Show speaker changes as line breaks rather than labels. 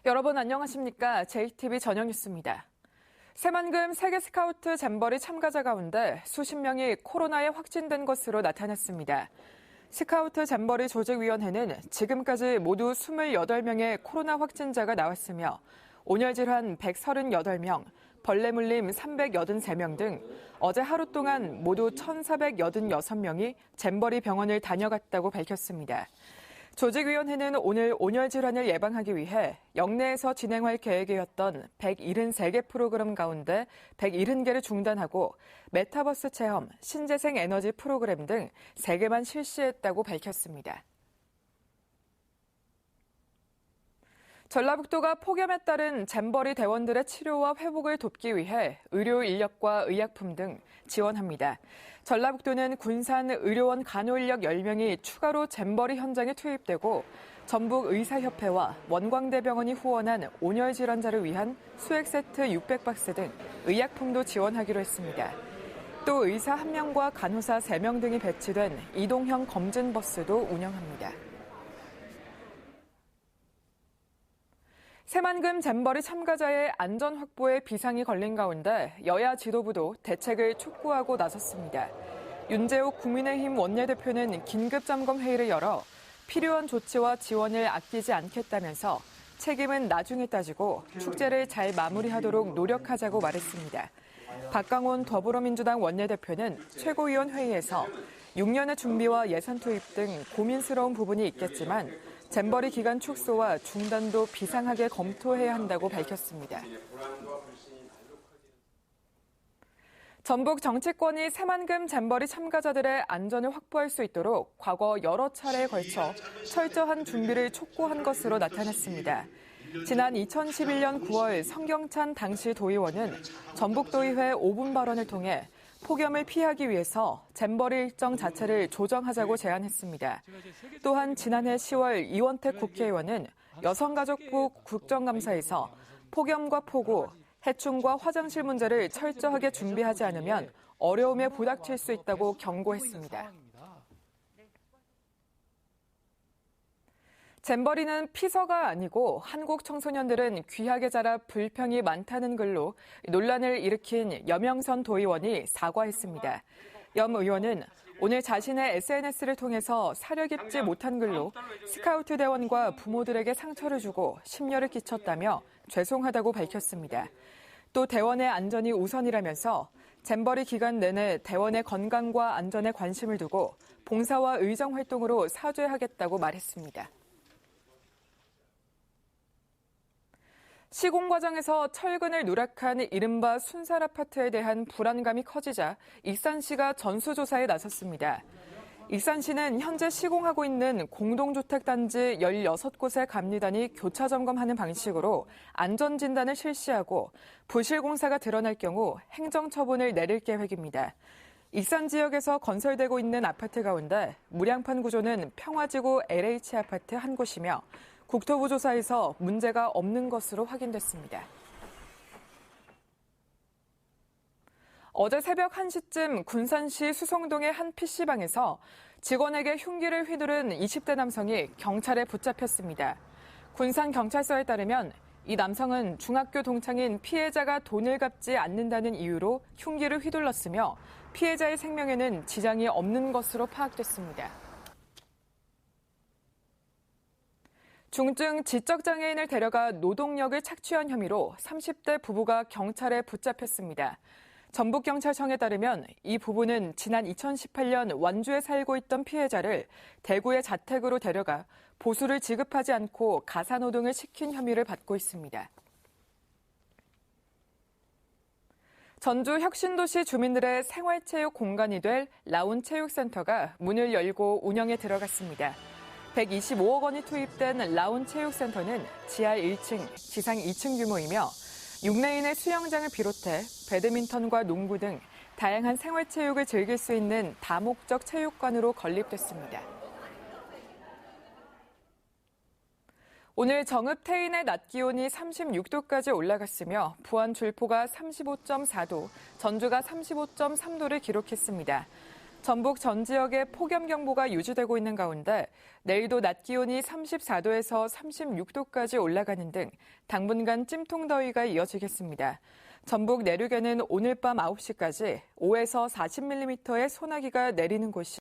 여러분 안녕하십니까? JTBC 저녁 뉴스입니다. 새만금 세계 스카우트 잼버리 참가자 가운데 수십 명이 코로나에 확진된 것으로 나타났습니다. 스카우트 잼버리 조직위원회는 지금까지 모두 28명의 코로나 확진자가 나왔으며 온열 질환 138명, 벌레 물림 383명 등 어제 하루 동안 모두 1,486명이 잼버리 병원을 다녀갔다고 밝혔습니다. 조직위원회는 오늘 온열 질환을 예방하기 위해 역내에서 진행할 계획이었던 173개 프로그램 가운데 170개를 중단하고 메타버스 체험, 신재생 에너지 프로그램 등 3개만 실시했다고 밝혔습니다. 전라북도가 폭염에 따른 잼버리 대원들의 치료와 회복을 돕기 위해 의료 인력과 의약품 등 지원합니다. 전라북도는 군산 의료원 간호인력 10명이 추가로 잼버리 현장에 투입되고 전북의사협회와 원광대병원이 후원한 온열 질환자를 위한 수액 세트 600박스 등 의약품도 지원하기로 했습니다. 또 의사 1명과 간호사 3명 등이 배치된 이동형 검진 버스도 운영합니다. 새만금 잼버리 참가자의 안전 확보에 비상이 걸린 가운데 여야 지도부도 대책을 촉구하고 나섰습니다. 윤재욱 국민의힘 원내대표는 긴급 점검 회의를 열어 필요한 조치와 지원을 아끼지 않겠다면서 책임은 나중에 따지고 축제를 잘 마무리하도록 노력하자고 말했습니다. 박강원 더불어민주당 원내대표는 최고위원 회의에서 6년의 준비와 예산 투입 등 고민스러운 부분이 있겠지만 잼버리 기간 축소와 중단도 비상하게 검토해야 한다고 밝혔습니다. 전북 정치권이 새만금 잼버리 참가자들의 안전을 확보할 수 있도록 과거 여러 차례에 걸쳐 철저한 준비를 촉구한 것으로 나타났습니다. 지난 2011년 9월 성경찬 당시 도의원은 전북도의회 5분 발언을 통해 폭염을 피하기 위해서 잼버리 일정 자체를 조정하자고 제안했습니다. 또한 지난해 10월 이원택 국회의원은 여성가족부 국정감사에서 폭염과 폭우, 해충과 화장실 문제를 철저하게 준비하지 않으면 어려움에 부닥칠 수 있다고 경고했습니다. 잼버리는 피서가 아니고 한국 청소년들은 귀하게 자라 불평이 많다는 글로 논란을 일으킨 염영선 도의원이 사과했습니다. 염 의원은 오늘 자신의 SNS를 통해서 사려 깊지 못한 글로 스카우트 대원과 부모들에게 상처를 주고 심려를 끼쳤다며 죄송하다고 밝혔습니다. 또 대원의 안전이 우선이라면서 잼버리 기간 내내 대원의 건강과 안전에 관심을 두고 봉사와 의정 활동으로 사죄하겠다고 말했습니다. 시공 과정에서 철근을 누락한 이른바 순살 아파트에 대한 불안감이 커지자 익산시가 전수조사에 나섰습니다. 익산시는 현재 시공하고 있는 공동주택단지 16곳의 감리단이 교차 점검하는 방식으로 안전진단을 실시하고 부실공사가 드러날 경우 행정처분을 내릴 계획입니다. 익산 지역에서 건설되고 있는 아파트 가운데 무량판 구조는 평화지구 LH 아파트 한 곳이며 국토부 조사에서 문제가 없는 것으로 확인됐습니다. 어제 새벽 1시쯤 군산시 수성동의 한 PC방에서 직원에게 흉기를 휘두른 20대 남성이 경찰에 붙잡혔습니다. 군산경찰서에 따르면 이 남성은 중학교 동창인 피해자가 돈을 갚지 않는다는 이유로 흉기를 휘둘렀으며 피해자의 생명에는 지장이 없는 것으로 파악됐습니다. 중증 지적장애인을 데려가 노동력을 착취한 혐의로 30대 부부가 경찰에 붙잡혔습니다. 전북경찰청에 따르면 이 부부는 지난 2018년 완주에 살고 있던 피해자를 대구의 자택으로 데려가 보수를 지급하지 않고 가사노동을 시킨 혐의를 받고 있습니다. 전주 혁신도시 주민들의 생활체육 공간이 될 라운체육센터가 문을 열고 운영에 들어갔습니다. 125억 원이 투입된 라운체육센터는 지하 1층, 지상 2층 규모이며 6레인의 수영장을 비롯해 배드민턴과 농구 등 다양한 생활체육을 즐길 수 있는 다목적 체육관으로 건립됐습니다. 오늘 정읍 태인의 낮 기온이 36도까지 올라갔으며 부안 줄포가 35.4도, 전주가 35.3도를 기록했습니다. 전북 전 지역에 폭염경보가 유지되고 있는 가운데 내일도 낮 기온이 34도에서 36도까지 올라가는 등 당분간 찜통더위가 이어지겠습니다. 전북 내륙에는 오늘 밤 9시까지 5에서 40mm의 소나기가 내리는 곳이